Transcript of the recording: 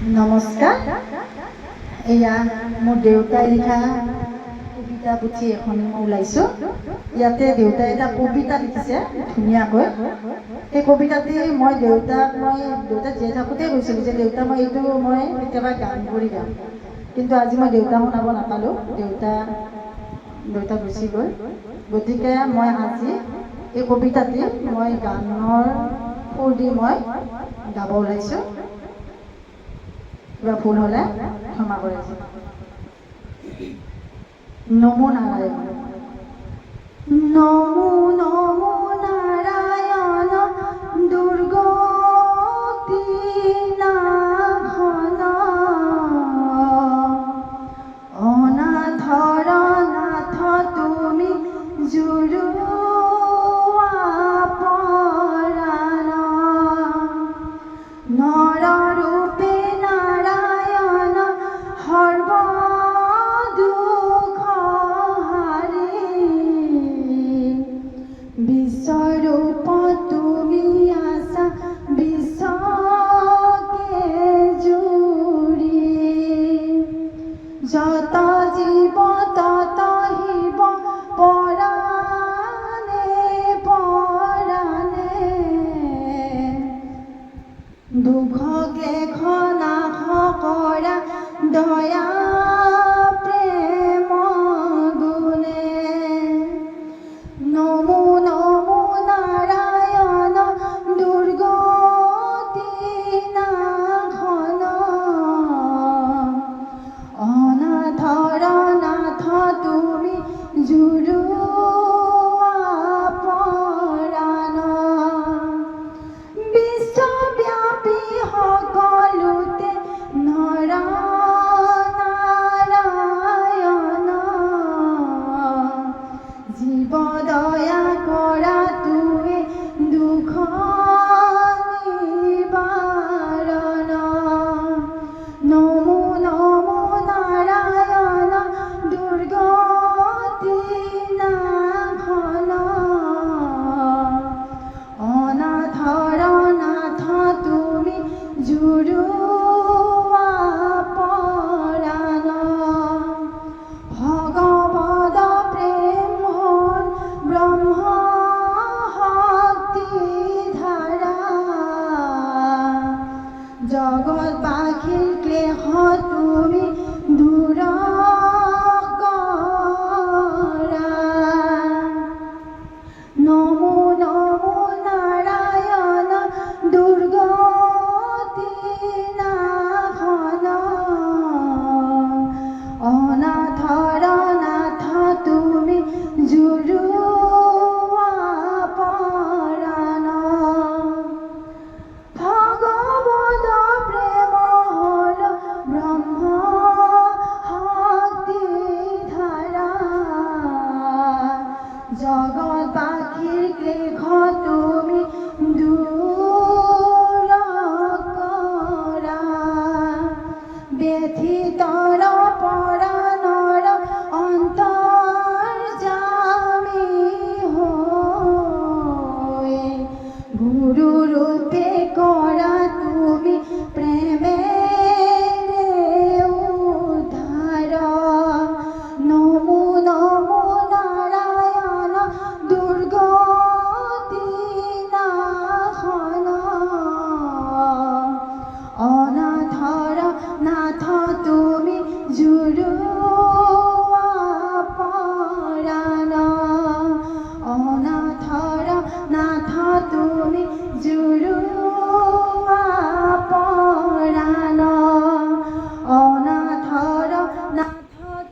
নমস্কাৰ। এয়া মোৰ দেউতাই লিখা কবিতা পুথি এখন মই ওলাইছোঁ। ইয়াতে দেউতাই এটা কবিতা লিখিছে ধুনীয়াকৈ। সেই কবিতাটি মই দেউতাক জীয়াই থাকোঁতেই কৈছিলোঁ যে দেউতা মই এইটো কেতিয়াবা গান কৰি গাম, কিন্তু আজি মই দেউতা শুনাব নাপালোঁ। দেউতা গুচি গ'ল। গতিকে মই আজি এই কবিতাটি মই গানৰ সুৰ দি মই গাব ওলাইছোঁ। কিবা ভুল হ'লে ক্ষমা কৰিছোঁ। নমো নাৰায়ণ। নমো নমো নাৰায়ণ দুৰ্গতি নাশন অনাথৰ নাথ তুমি জুৰুৱা পৰাণ নৰৰূপে নাৰায়ণ সৰ্বদুখ হাৰি বিশ্বৰূপ তুমি আছা বিশ্বকে জুৰি যত জীৱ তত শিৱ পৰাণে পৰাণে দুখ ক্লেশ নাশ কৰা দয়া প্ৰেম গুণে নমো নমো নাৰায়ণ দুৰ্গতি নাশন অনাথৰ নাথ তুমি জুৰুৱা পৰাণ বিশ্বব্যাপী সকলোতে নৰনাৰায়ণ জীৱ দয়া কৰা তুমি দুখ নিবাৰণ নমো নমো নাৰায়ণ দুৰ্গতি নাশন অনাথৰ নাথ তুমি জুৰুৱা পৰাণ ভগৱদ প্ৰেম হ'ল ব্ৰহ্ম শক্তি ধাৰা জগতবাসীৰ ক্লেশ তুমি দূৰ কৰা নমো নমো নাৰায়ণ দুৰ্গতি নাশন অনাথৰ নাথ তুমি জুৰুৱা পৰাণ ভগৱদ প্ৰেম হ'ল ব্ৰহ্ম শক্তি ধাৰা জগতবাসীৰ ক্লেশ তুমি দূৰ কৰা ব্যথিতৰ পৰাণৰ অন্তৰ্যামী হৈ গুৰুৰূপে কৰা তুমি প্ৰেমেৰে উদ্ধাৰ নমো নমো নাৰায়ণ দুৰ্গতি নাশন অনাথৰ নাথ তুমি জুৰু